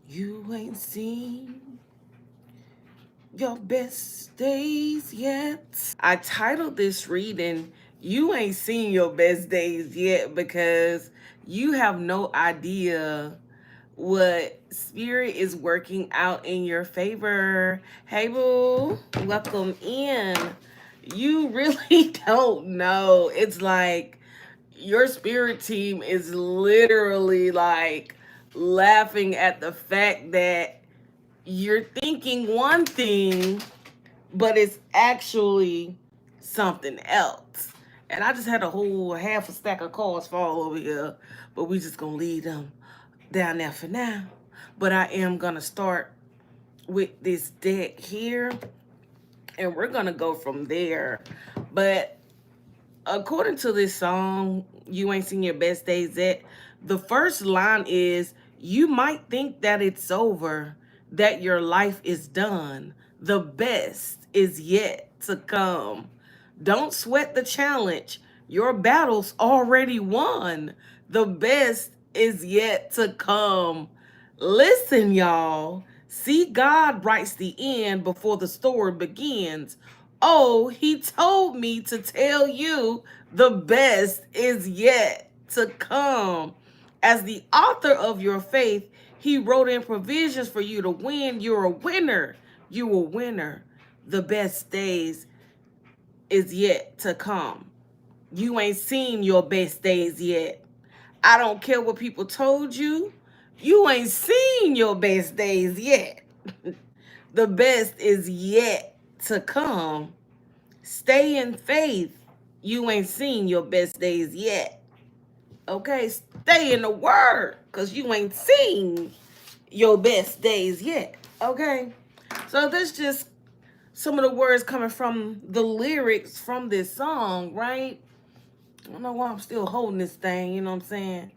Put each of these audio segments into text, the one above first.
You ain't seen your best days yet. I titled this reading, You Ain't Seen Your Best Days Yet, because you have no idea what spirit is working out in your favor. Hey, boo, welcome in. You really don't know. It's like your spirit team is literally like laughing at the fact that you're thinking one thing, but it's actually something else. And I just had a whole half a stack of cards fall over here, but we just gonna leave them down there for now. But I am gonna start with this deck here, and we're gonna go from there. But according to this song, You Ain't Seen Your Best Days Yet, the first line is, you might think that it's over, that your life is done. The best is yet to come. Don't sweat the challenge. Your battle's already won. The best is yet to come. Listen, y'all. See, God writes the end before the story begins. Oh, he told me to tell you the best is yet to come. As the author of your faith, he wrote in provisions for you to win. You're a winner. You're a winner. The best days is yet to come. You ain't seen your best days yet. I don't care what people told you. You ain't seen your best days yet. The best is yet to come. Stay in faith. You ain't seen your best days yet. Okay? Stay in the word because you ain't seen your best days yet. Okay? So this just some of the words coming from the lyrics from this song, right? I don't know why I'm still holding this thing, you know what I'm saying?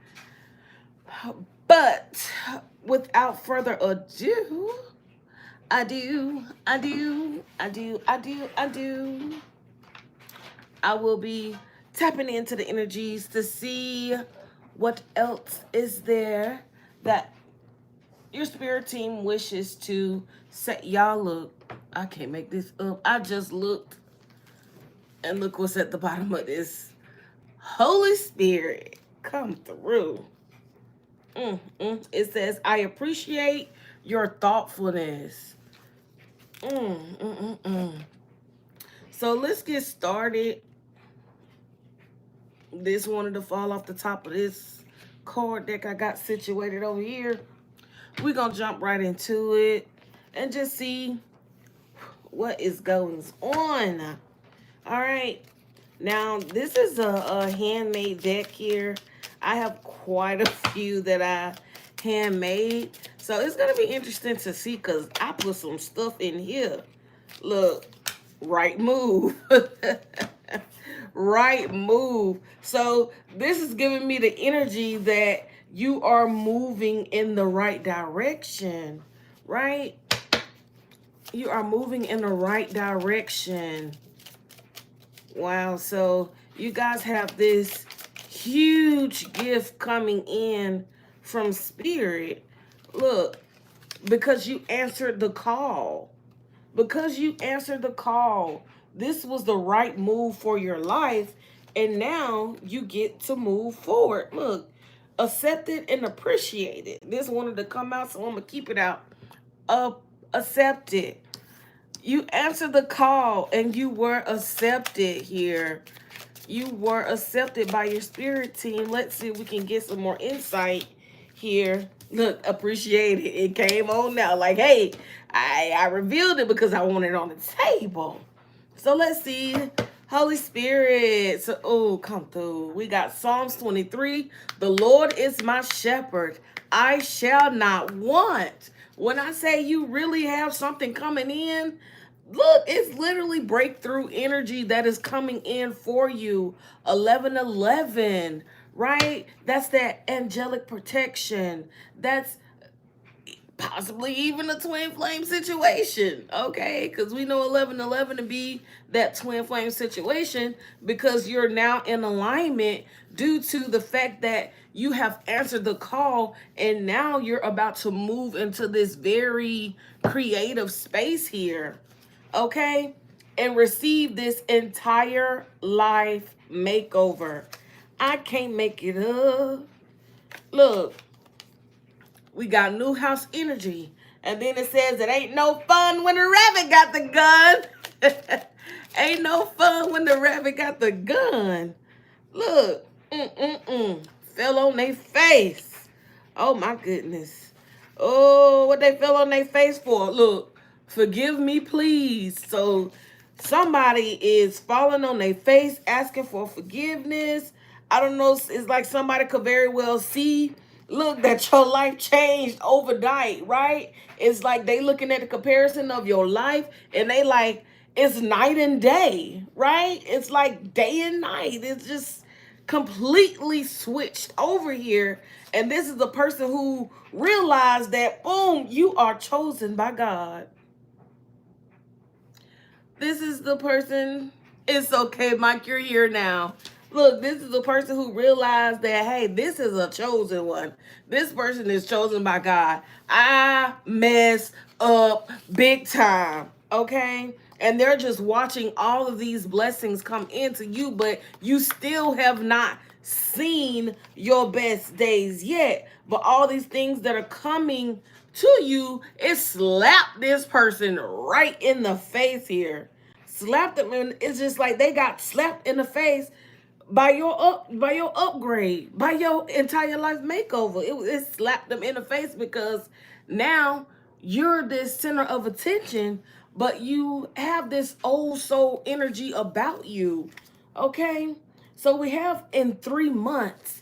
But without further ado, I will be tapping into the energies to see what else is there that your spirit team wishes to set. Y'all look, I can't make this up. I just looked and look what's at the bottom of this. Holy Spirit, come through. It says, I appreciate your thoughtfulness. Mm, mm, mm, mm. So let's get started. This wanted to fall off the top of this card deck I got situated over here. We're going to jump right into it and just see what is going on. All right. Now, this is a handmade deck here. I have quite a few that I handmade. So it's going to be interesting to see because I put some stuff in here. Look, right move. Right move. So this is giving me the energy that you are moving in the right direction, right? You are moving in the right direction. Wow. So you guys have this huge gift coming in from spirit. Look, because you answered the call. Because you answered the call. This was the right move for your life. And now you get to move forward. Look, accept it and appreciate it. This wanted to come out, so I'm going to keep it out. Accept it. You answered the call and you were accepted here. You were accepted by your spirit team. Let's see if we can get some more insight here. Look, appreciate it. It came on now. Like, hey, I revealed it because I want it on the table. So let's see. Holy Spirit. So, oh, come through. We got Psalms 23. The Lord is my shepherd. I shall not want. When I say you really have something coming in, look, it's literally breakthrough energy that is coming in for you. 1111, right? That's that angelic protection. That's possibly even a twin flame situation, okay? Because we know 1111 to be that twin flame situation, because you're now in alignment due to the fact that you have answered the call, and now you're about to move into this very creative space here, okay? And receive this entire life makeover. I can't make it up. Look, we got new house energy. And then it says it ain't no fun when the rabbit got the gun. Ain't no fun when the rabbit got the gun. Look, fell on their face. Oh my goodness. Oh, what they fell on their face for? Look, forgive me, please. So somebody is falling on their face asking for forgiveness. I don't know. It's like somebody could very well see, look, that your life changed overnight, right? It's like they looking at the comparison of your life, and they like, it's night and day, right? It's like day and night. It's just completely switched over here. And this is the person who realized that, boom, you are chosen by God. This is the person. It's okay, Mike, you're here now. Look, this is the person who realized that, hey, this is a chosen one. This person is chosen by God. I mess up big time, okay? And they're just watching all of these blessings come into you, but you still have not seen your best days yet. But all these things that are coming to you, it slapped this person right in the face here. Slapped them, and it's just like they got slapped in the face by your upgrade, by your entire life makeover. It slapped them in the face, because now you're this center of attention, but you have this old soul energy about you. Okay? So we have in 3 months,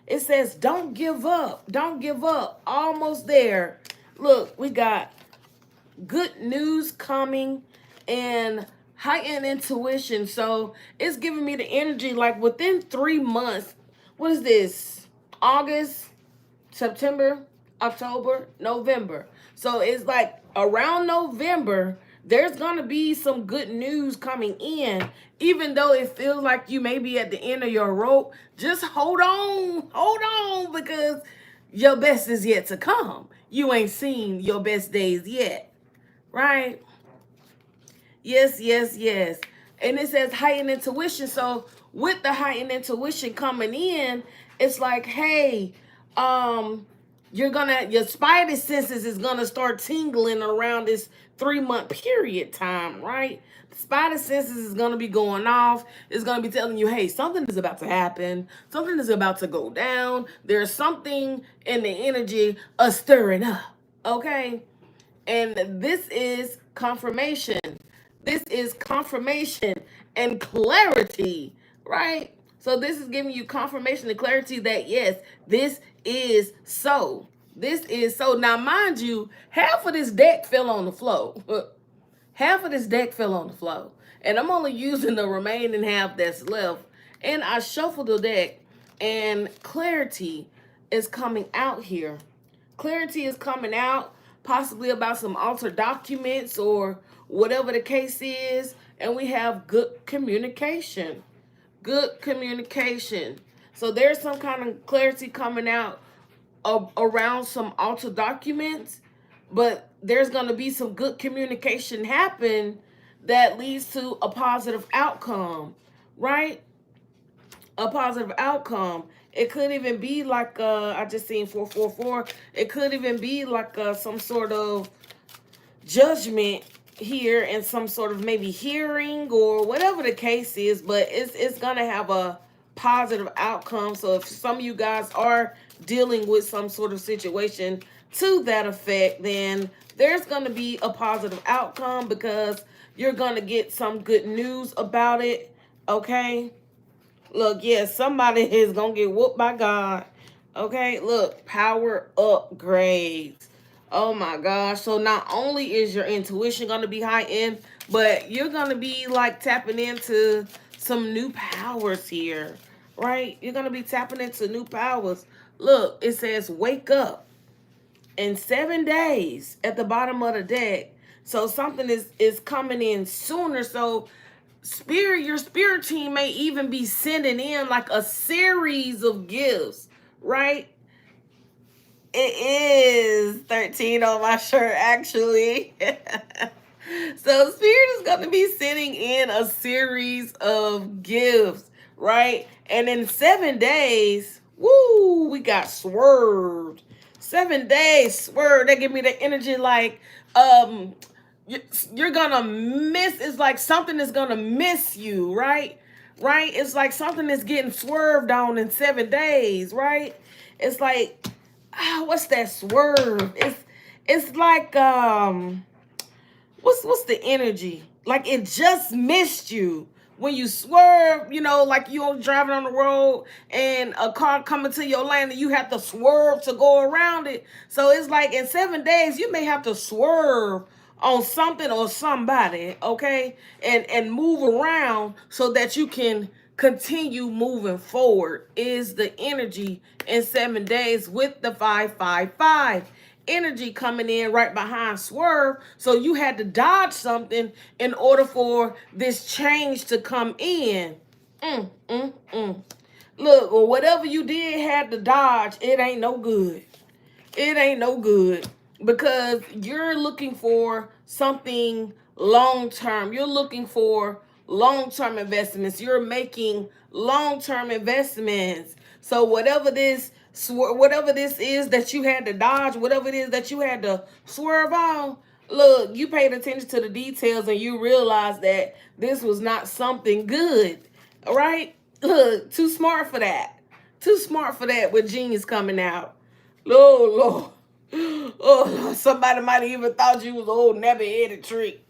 it says, don't give up. Don't give up. Almost there. Look, we got good news coming and heightened intuition. So it's giving me the energy like within 3 months. What is this? August, September, October, November. So it's like around November, there's going to be some good news coming in. Even though it feels like you may be at the end of your rope, just hold on, because your best is yet to come. You ain't seen your best days yet, right? Yes, yes, yes. And it says heightened intuition. So with the heightened intuition coming in, it's like, hey, your spidey senses is gonna start tingling around this 3-month period time, right? The spidey senses is gonna be going off. It's gonna be telling you, hey, something is about to happen. Something is about to go down. There's something in the energy of stirring up. Okay. And this is confirmation. This is confirmation and clarity, right? So this is giving you confirmation and clarity that, yes, this is so. This is so. Now, mind you, half of this deck fell on the floor. Half of this deck fell on the floor. And I'm only using the remaining half that's left. And I shuffled the deck, and clarity is coming out here. Clarity is coming out, possibly about some altered documents or whatever the case is. And we have good communication. Good communication. So there's some kind of clarity coming out around some altered documents, but there's going to be some good communication happen that leads to a positive outcome, right? A positive outcome. It could even be like, I just seen 444. It could even be like some sort of judgment here and some sort of maybe hearing or whatever the case is, but it's going to have a positive outcome. So if some of you guys are dealing with some sort of situation to that effect, then there's going to be a positive outcome, because you're going to get some good news about it. Okay. Look, yes, somebody is going to get whooped by God. Okay, look, power upgrades. Oh my gosh. So not only is your intuition going to be heightened, but you're going to be like tapping into some new powers here, right? You're going to be tapping into new powers. Look, it says wake up. in 7 days at the bottom of the deck. So something is coming in sooner. So your spirit team may even be sending in like a series of gifts, right? It is 13 on my shirt, actually. So spirit is going to be sending in a series of gifts, right? And in 7 days, woo, we got swerved. 7 days, swerved. They give me the energy like, you're gonna miss. It's like something is gonna miss you, right? Right? It's like something is getting swerved on in 7 days, right? It's like, what's that swerve? It's like what's the energy? Like it just missed you. When you swerve, you know, like you're driving on the road and a car coming to your lane and you have to swerve to go around it. So it's like in 7 days, you may have to swerve on something or somebody, okay? And move around so that you can continue moving forward is the energy in 7 days with the 555 energy coming in right behind swerve. So you had to dodge something in order for this change to come in. Look, or whatever you did had to dodge, it ain't no good. It ain't no good because you're looking for something long term. You're looking for long term investments. You're making long term investments. So whatever this is that you had to dodge, whatever it is that you had to swerve on, look, you paid attention to the details and you realized that this was not something good. All right? Look, too smart for that. Too smart for that with genius coming out. Lord. Oh, somebody might have even thought you was an old nappy-headed trick.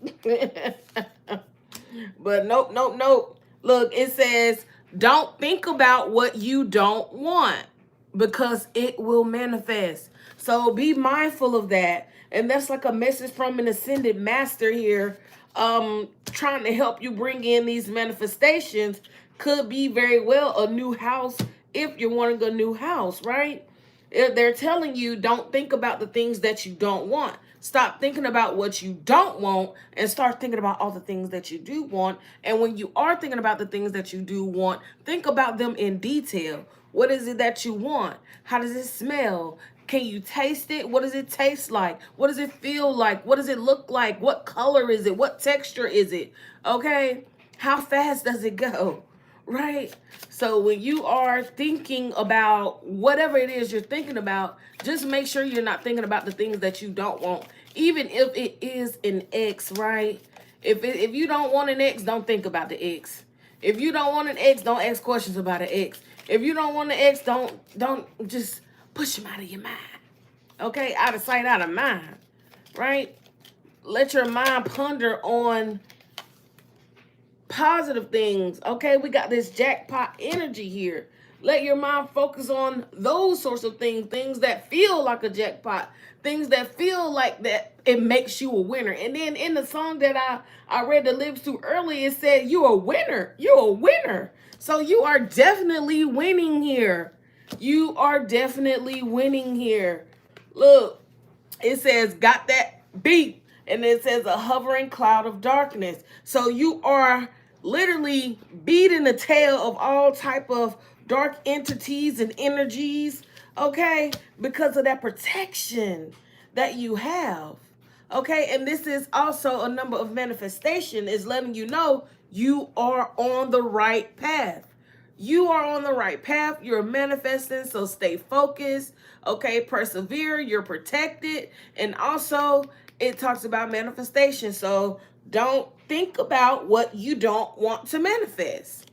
But nope. Look, it says, don't think about what you don't want because it will manifest. So be mindful of that. And that's like a message from an ascended master here, trying to help you bring in these manifestations. Could be very well a new house if you're wanting a new house, right? They're telling you don't think about the things that you don't want. Stop thinking about what you don't want and start thinking about all the things that you do want. And when you are thinking about the things that you do want, think about them in detail. What is it that you want? How does it smell? Can you taste it? What does it taste like? What does it feel like? What does it look like? What color is it? What texture is it? Okay? How fast does it go? Right? So when you are thinking about whatever it is you're thinking about, just make sure you're not thinking about the things that you don't want. Even if it is an ex, right? If you don't want an ex, don't think about the ex. If you don't want an ex, don't ask questions about an ex. If you don't want an ex, don't just push him out of your mind. Okay? Out of sight, out of mind. Right? Let your mind ponder on positive things. Okay, we got this jackpot energy here. Let your mind focus on those sorts of things that feel like a jackpot, things that feel like that it makes you a winner. And then in the song that I read the lyrics to earlier, it said you're a winner. You're a winner. So you are definitely winning here. You are definitely winning here. Look, it says got that beat, and it says a hovering cloud of darkness. So you are literally beating the tail of all type of dark entities and energies, okay, because of that protection that you have. Okay, and this is also a number of manifestation is letting you know you are on the right path. You are on the right path. You're manifesting, so stay focused. Okay, persevere. You're protected. And also, it talks about manifestation. So don't think about what you don't want to manifest.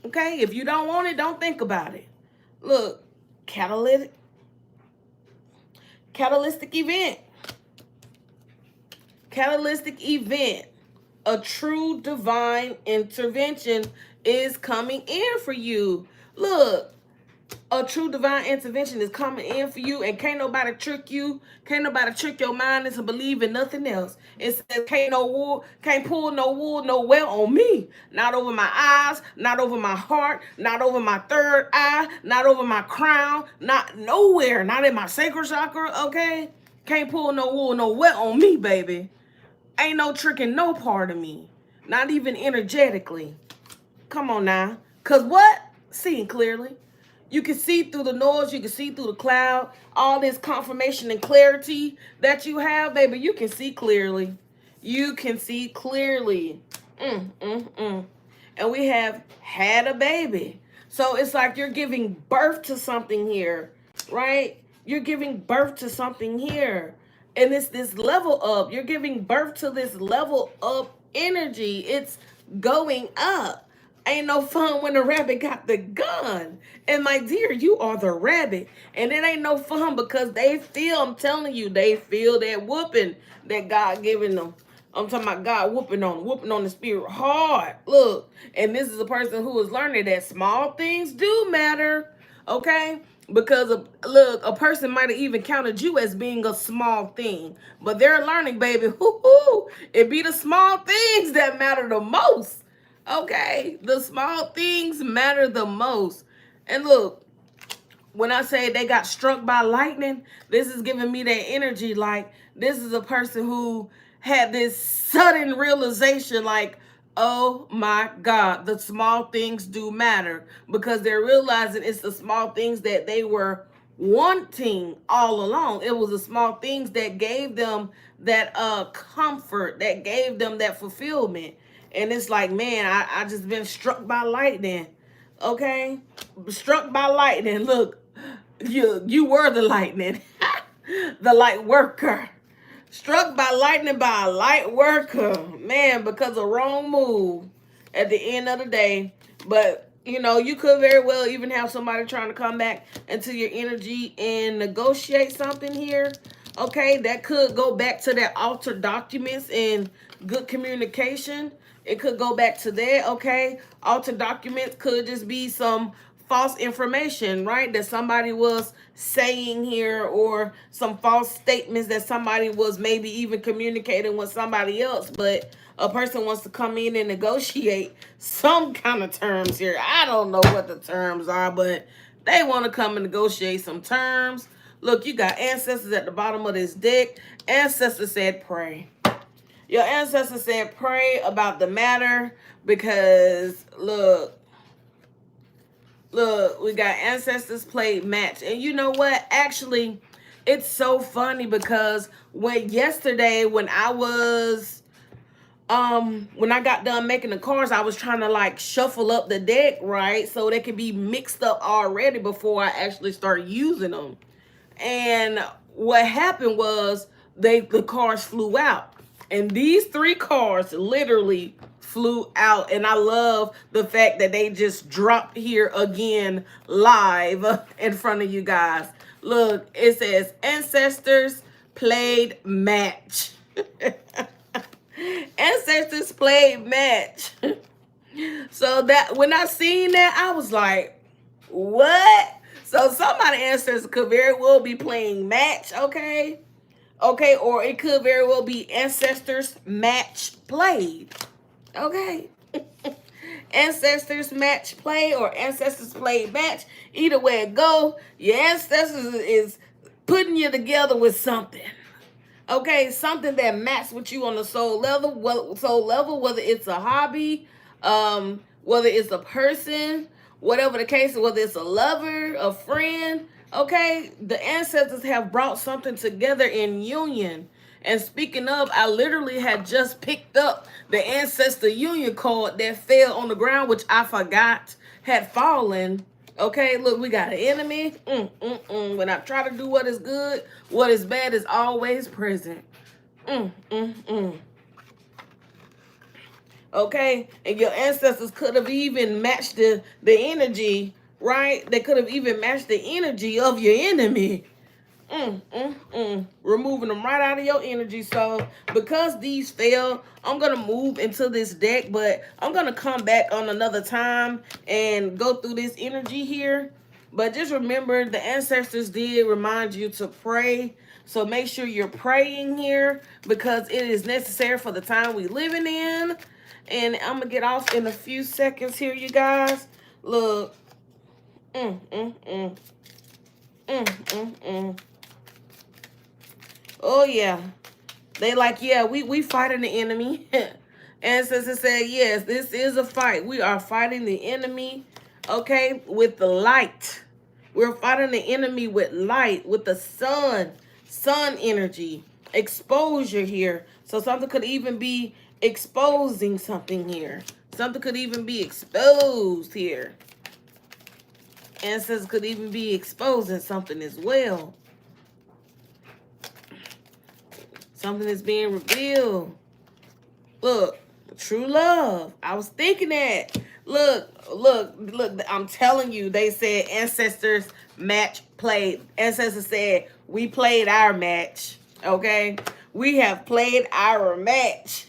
Okay, if you don't want it, don't think about it. Look, catalytic event. Catalytic event. A true divine intervention is coming in for you. Look, A true divine intervention is coming in for you, and can't nobody trick you. Can't nobody trick your mind into believing nothing else. It says can't pull no wool nowhere on me. Not over my eyes, not over my heart, not over my third eye, not over my crown, not nowhere, not in my sacral chakra, okay? Can't pull no wool nowhere on me, baby. Ain't no tricking no part of me. Not even energetically. Come on now. Cause what? Seeing clearly. You can see through the noise, you can see through the cloud, all this confirmation and clarity that you have, baby, you can see clearly. You can see clearly. And we have had a baby. So it's like you're giving birth to something here, right? You're giving birth to something here. And it's this level up. You're giving birth to this level up energy. It's going up. Ain't no fun when the rabbit got the gun. And my dear, you are the rabbit. And it ain't no fun because they feel, I'm telling you, they feel that whooping that God giving them. I'm talking about God whooping on the spirit hard. Look, and this is a person who is learning that small things do matter. Okay? Because look, a person might have even counted you as being a small thing. But they're learning, baby. It be the small things that matter the most. Okay, the small things matter the most. And look, when I say they got struck by lightning, this is giving me that energy. Like, this is a person who had this sudden realization, like, oh my God, the small things do matter, because they're realizing it's the small things that they were wanting all along. It was the small things that gave them that comfort, that gave them that fulfillment. And it's like, man, I just been struck by lightning. Okay? Struck by lightning. Look, you were the lightning. The light worker. Struck by lightning by a light worker. Man, because of wrong move at the end of the day. But, you know, you could very well even have somebody trying to come back into your energy and negotiate something here. Okay, that could go back to that altered documents and good communication. It could go back to that, okay? Altered documents could just be some false information, right? That somebody was saying here, or some false statements that somebody was maybe even communicating with somebody else. But a person wants to come in and negotiate some kind of terms here. I don't know what the terms are, but they want to come and negotiate some terms. Look, you got ancestors at the bottom of this deck. Ancestors said pray. Your ancestors said pray about the matter, because look, we got ancestors played match. And you know what? Actually, it's so funny because yesterday when I got done making the cards, I was trying to like shuffle up the deck, right? So they could be mixed up already before I actually start using them. And what happened was the cards flew out. And these 3 cards literally flew out. And I love the fact that they just dropped here again live in front of you guys. Look, it says ancestors played match. Ancestors played match. So that when I seen that, I was like, what? So somebody ancestors could very well be playing match, okay? Okay, or it could very well be ancestors match played. Okay. Ancestors match play or ancestors played match. Either way it go, your ancestors is putting you together with something. Okay, something that matches with you on the soul level, whether it's a hobby, whether it's a person, whatever the case, whether it's a lover, a friend. Okay, the ancestors have brought something together in union. And speaking of, I literally had just picked up the ancestor union card that fell on the ground, which I forgot had fallen. Okay, look, we got an enemy. When I try to do what is good, what is bad is always present. Okay, and your ancestors could have even matched the energy, right? They could have even matched the energy of your enemy. Removing them right out of your energy. So because these fail, I'm gonna move into this deck, but I'm gonna come back on another time and go through this energy here. But just remember, the ancestors did remind you to pray. So make sure you're praying here because it is necessary for the time we living in. And I'm gonna get off in a few seconds here, you guys. Look. Mm, mm, mm. Mm, mm, mm. Oh yeah. They like, yeah, we fighting the enemy. Ancestors said, yes, this is a fight. We are fighting the enemy, okay, with the light. We're fighting the enemy with light, with the sun energy, exposure here. So something could even be exposing something here. Something could even be exposed here. Ancestors could even be exposing something as well. Something is being revealed. Look, true love. I was thinking that. Look. I'm telling you, they said ancestors match played. Ancestors said we played our match. Okay? We have played our match.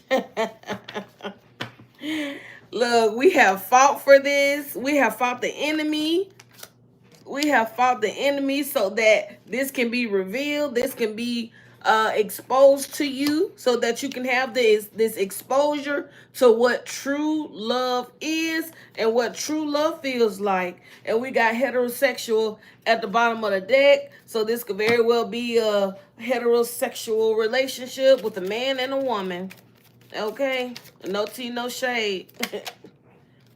Look, we have fought for this. We have fought the enemy. We have fought the enemy so that this can be revealed. This can be exposed to you so that you can have this exposure to what true love is and what true love feels like. And we got heterosexual at the bottom of the deck. So this could very well be a heterosexual relationship with a man and a woman. Okay? No tea, no shade.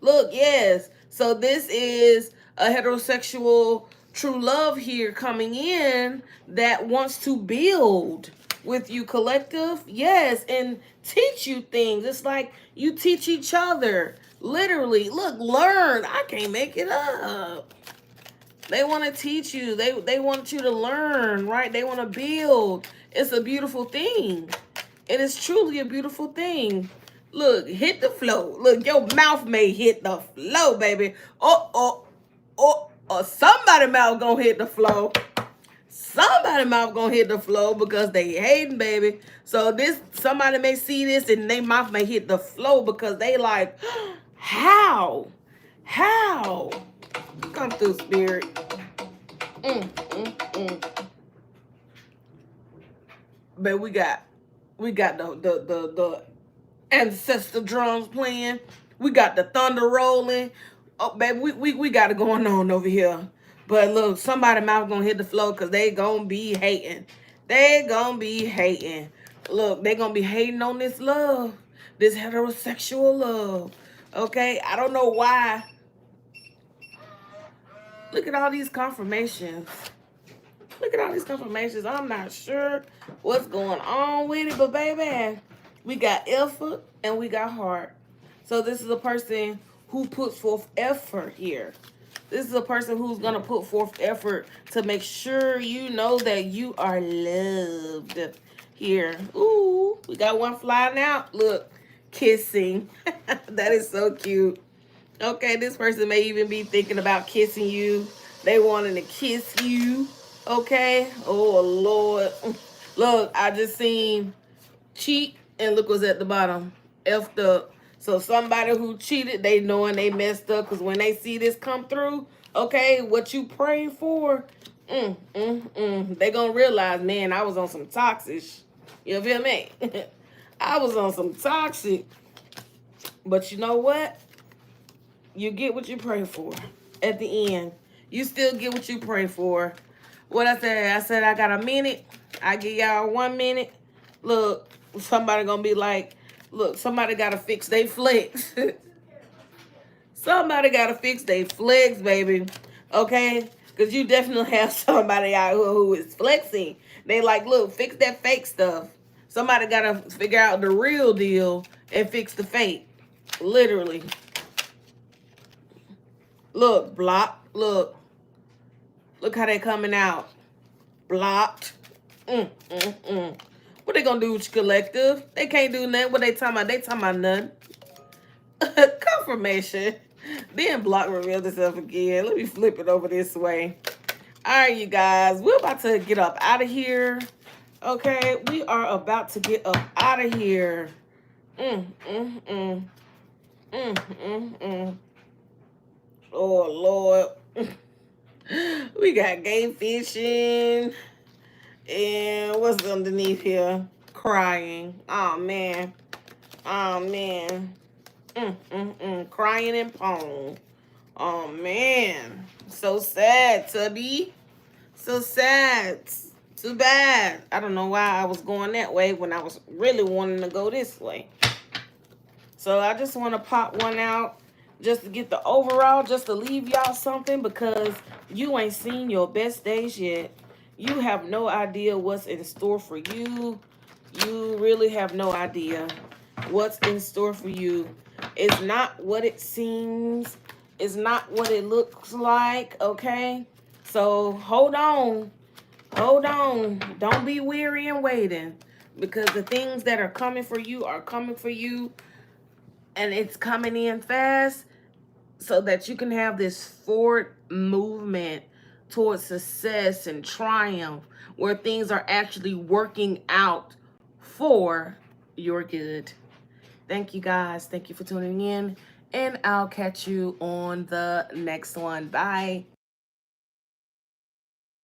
Look, yes. So this is a heterosexual true love here coming in that wants to build with you, collective. Yes, and teach you things. It's like you teach each other. Literally. Look, learn. I can't make it up. They want to teach you. They want you to learn, right? They want to build. It's a beautiful thing. It is truly a beautiful thing. Look, hit the flow. Look, your mouth may hit the flow, baby. Somebody mouth gonna hit the flow. Somebody mouth gonna hit the flow because they hating, baby. So somebody may see this and their mouth may hit the flow because they like, how? Come through, spirit. But we got the ancestor drums playing. We got the thunder rolling. Oh, baby, we got it going on over here. But look, somebody mouth gonna hit the floor because they gonna be hating. They gonna be hating. Look, they gonna be hating on this love, this heterosexual love. Okay, I don't know why. Look at all these confirmations. Look at all these confirmations. I'm not sure what's going on with it, but baby, we got effort and we got heart. So this is a person who puts forth effort here. This is a person who's going to put forth effort to make sure you know that you are loved here. Ooh, we got one flying out. Look, kissing. That is so cute. Okay, this person may even be thinking about kissing you. They wanting to kiss you. Okay. Oh, Lord. Look, I just seen cheat and look what's at the bottom. Effed up. So somebody who cheated, they knowing they messed up because when they see this come through, okay, what you prayed for, they going to realize, man, I was on some toxic. You feel me? I was on some toxic. But you know what? You get what you pray for at the end. You still get what you pray for. What I said I got a minute. I give y'all 1 minute. Look, somebody gonna be like, look, somebody gotta fix they flex. Somebody gotta fix they flex, baby. Okay? Because you definitely have somebody out who is flexing. They like, look, fix that fake stuff. Somebody gotta figure out the real deal and fix the fake. Literally. Look, block. Look. Look how they coming out. Blocked. What they gonna do with your collective? They can't do nothing. What they talking about? They talking about nothing. Confirmation. Then block revealed itself again. Let me flip it over this way. All right, you guys. We're about to get up out of here. Okay, we are about to get up out of here. Oh, Lord. We got game fishing. And what's underneath here? Crying. Oh, man. Oh, man. Crying and pong. Oh, man. So sad, Tubby. So sad. Too bad. I don't know why I was going that way when I was really wanting to go this way. So I just want to pop one out just to get the overall, just to leave y'all something, because you ain't seen your best days yet. You have no idea what's in store for you. You really have no idea what's in store for you. It's not what it seems. It's not what it looks like, okay? So hold on. Hold on. Don't be weary and waiting, because the things that are coming for you are coming for you, and it's coming in fast, so that you can have this forward movement towards success and triumph, where things are actually working out for your good. Thank you, guys. Thank you for tuning in, and I'll catch you on the next one. Bye.